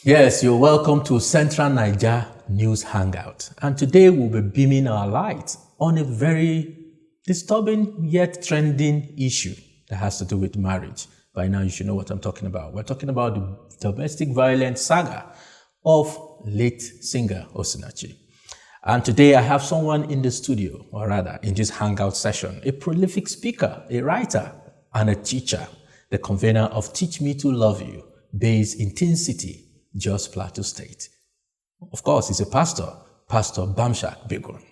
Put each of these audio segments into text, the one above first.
Yes, you're welcome to Central Naija News Hangout. And today we'll be beaming our light on a very disturbing yet trending issue that has to do with marriage. By now you should know what I'm talking about. We're talking about the domestic violence saga of late singer Osinachi. And today I have someone in the studio, or rather in this hangout session, a prolific speaker, a writer, and a teacher, the convener of Teach Me to Love You, based in Tin City, Jos Plateau State. Of course, he's a pastor, Pastor Bamshak Bigwan.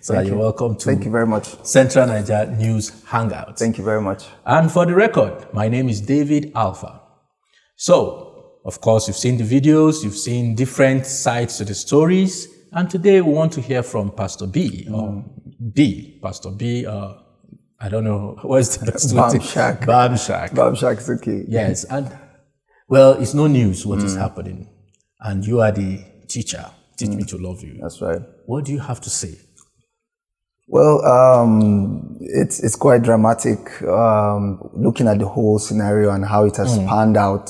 So you're welcome to Thank you very much. Central Naija News Hangout. Thank you very much. And for the record, my name is David Alfa. So, of course, you've seen the videos, you've seen different sides to the stories, and today we want to hear from Pastor B, or B, Pastor B, I don't know, what's the best way to Bamshak. Bamshak. Bamshak is okay. Yes, and well, it's no news what is happening. And you are the teacher. Teach me to love you. That's right. What do you have to say? Well, it's quite dramatic looking at the whole scenario and how it has panned out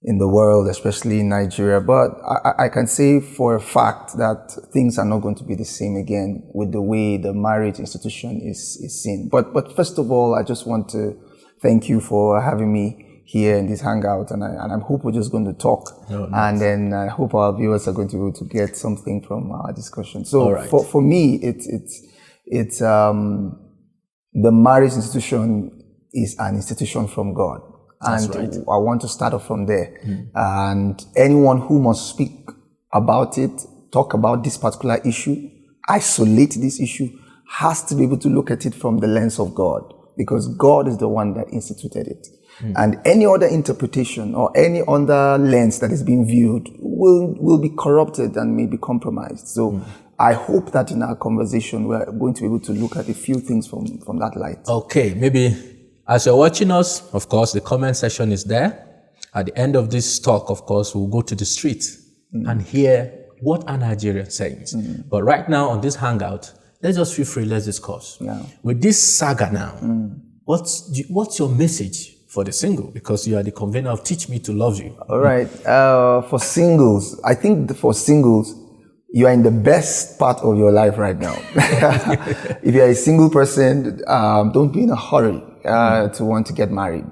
in the world, especially in Nigeria. But I can say for a fact that things are not going to be the same again with the way the marriage institution is seen. But first of all, I just want to thank you for having me here in this hangout, and I hope we're just going to talk, and then I hope our viewers are going to be able to get something from our discussion. So for me, it's the marriage institution is an institution from God, and I want to start off from there. And anyone who must speak about it, talk about this particular issue, isolate this issue, has to be able to look at it from the lens of God, because God is the one that instituted it. And any other interpretation or any other lens that is being viewed will be corrupted and may be compromised. So I hope that in our conversation, we're going to be able to look at a few things from that light. Okay, maybe as you're watching us, of course, the comment section is there. At the end of this talk, of course, we'll go to the street and hear what a Nigerian says. But right now on this hangout, let's just feel free, let's discuss. Yeah. With this saga now, what's your message for the single? Because you are the convener of Teach Me to Love You. All right. For singles, I think for singles, you are in the best part of your life right now. If you're a single person, don't be in a hurry to want to get married.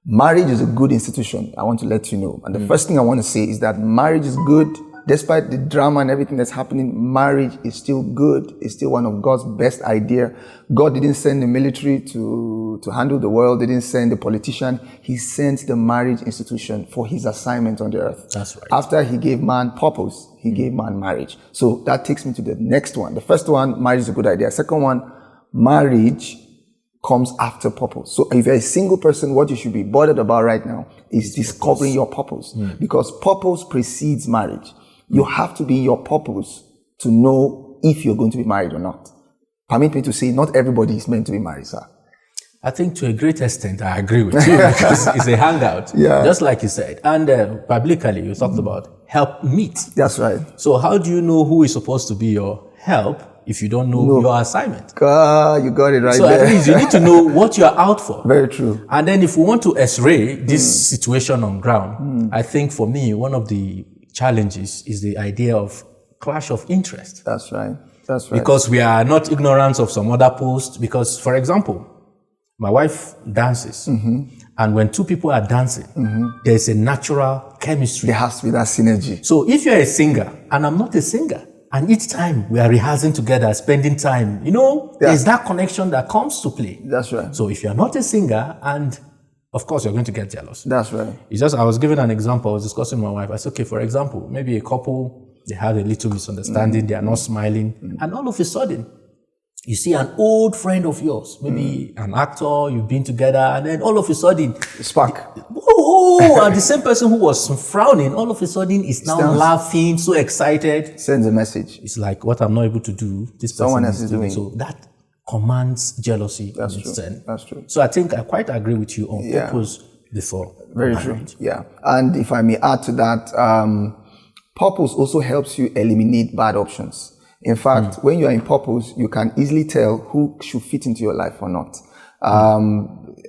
Marriage is a good institution, I want to let you know. And the first thing I want to say is that marriage is good. Despite the drama and everything that's happening, marriage is still good. It's still one of God's best idea. God didn't send the military to handle the world. Didn't send the politician. He sent the marriage institution for his assignment on the earth. That's right. After he gave man purpose, he gave man marriage. So that takes me to the next one. The first one, marriage is a good idea. Second one, marriage comes after purpose. So if you're a single person, what you should be bothered about right now is discovering your purpose. Because purpose precedes marriage. You have to be in your purpose to know if you're going to be married or not. Permit me to say, not everybody is meant to be married, sir. I think to a great extent, I agree with you, because it's a hangout, just like you said. And publicly, you talked about help meet. That's right. So how do you know who is supposed to be your help if you don't know your assignment? You got it right so there. At least you need to know what you're out for. Very true. And then if we want to x-ray this situation on ground, I think for me, one of the challenges is the idea of clash of interest. That's right. That's right. Because we are not ignorant of some other posts. Because, for example, my wife dances, and when two people are dancing, there's a natural chemistry. There has to be that synergy. So if you're a singer, and I'm not a singer, and each time we are rehearsing together, spending time, there's that connection that comes to play. That's right. So if you're not a singer, and of course, you're going to get jealous. That's right. It's just, I was giving an example. I was discussing with my wife. I said, okay, for example, maybe a couple, they had a little misunderstanding. They are not smiling. And all of a sudden, you see an old friend of yours, maybe an actor, you've been together, and then all of a sudden, spark. And the same person who was frowning, all of a sudden is now laughing, so excited. Sends a message. It's like, what I'm not able to do, this someone person else is doing. So that commands jealousy. That's true. That's true. So I think I quite agree with you on purpose before Very marriage. true. Yeah. And if I may add to that, purpose also helps you eliminate bad options. In fact, when you are in purpose, you can easily tell who should fit into your life or not.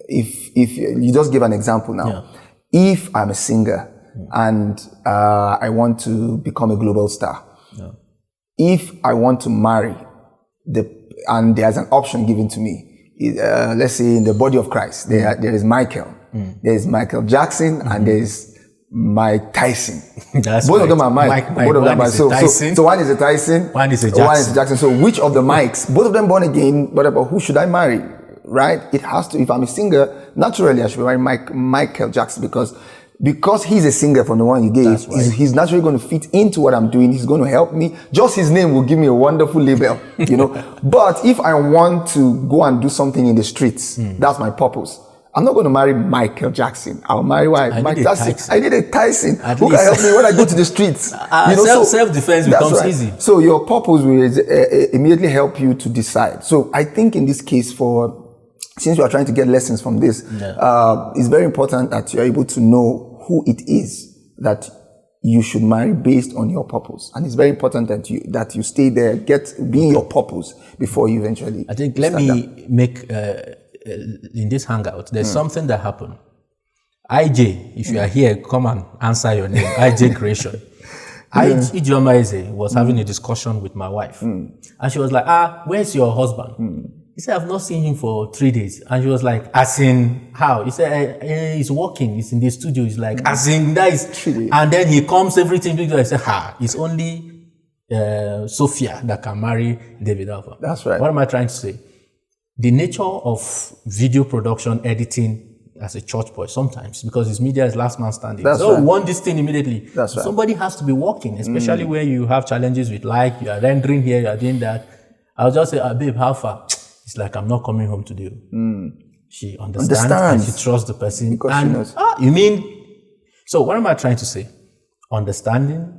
If you just give an example now, if I'm a singer and I want to become a global star, if I want to marry, and there's an option given to me, let's say in the body of Christ, there is Michael, there's Michael Jackson, and there's Mike Tyson. Both of them are Mike. Both of them are so one is a Tyson, one is a Jackson. One is a Jackson. So which of the Mikes? Both of them born again. But who should I marry? Right? It has to. If I'm a singer, naturally I should marry Michael Jackson because he's a singer from the one you gave. Right. He's naturally going to fit into what I'm doing. He's going to help me. Just his name will give me a wonderful label, But if I want to go and do something in the streets, that's my purpose. I'm not going to marry Michael Jackson. I'll marry Mike Tyson. I need a Tyson who can help me when I go to the streets. Self-defense becomes easy. So your purpose will immediately help you to decide. So I think in this case, since we are trying to get lessons from this, it's very important that you are able to know who it is that you should marry based on your purpose. And it's very important that you stay there, being your purpose before you eventually. I think let me make in this hangout, there's something that happened. IJ, if you are here, come and answer your name. IJ Creation. Ijeoma Eze was having a discussion with my wife. And she was like, where's your husband? He said, I've not seen him for 3 days. And she was like, as in how? He said, he's working, he's in the studio. He's like, as in that is 3 days. And then he comes everything. I said, it's only Sophia that can marry David Alfa. That's right. What am I trying to say? The nature of video production, editing as a church boy sometimes, because his media is last man standing. We want this thing immediately. That's right. Somebody has to be working, especially where you have challenges with you are rendering here, you are doing that. I'll just say, babe, how far? It's like, I'm not coming home today. She understands and she trusts the person. Because she knows. You mean? So what am I trying to say? Understanding,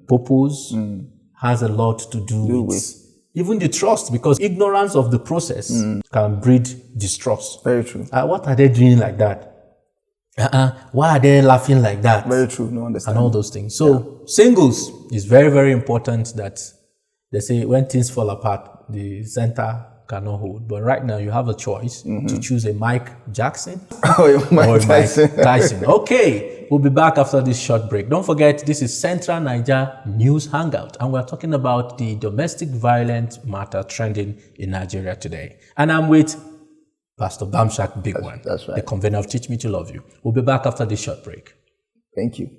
purpose has a lot to do with even the trust, because ignorance of the process can breed distrust. Very true. What are they doing like that? Why are they laughing like that? Very true. No understanding. And all those things. So singles is very, very important that they say when things fall apart, the center cannot hold. But right now you have a choice to choose a Mike Jackson or Mike Tyson. Okay, we'll be back after this short break. Don't forget, this is Central Naija News Hangout, and we're talking about the domestic violence matter trending in Nigeria today. And I'm with Pastor Bamshak Bigwan, that's right. the convener of Teach Me to Love You. We'll be back after this short break. Thank you.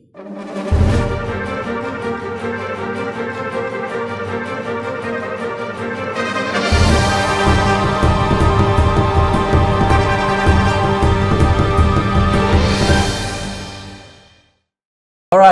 All right.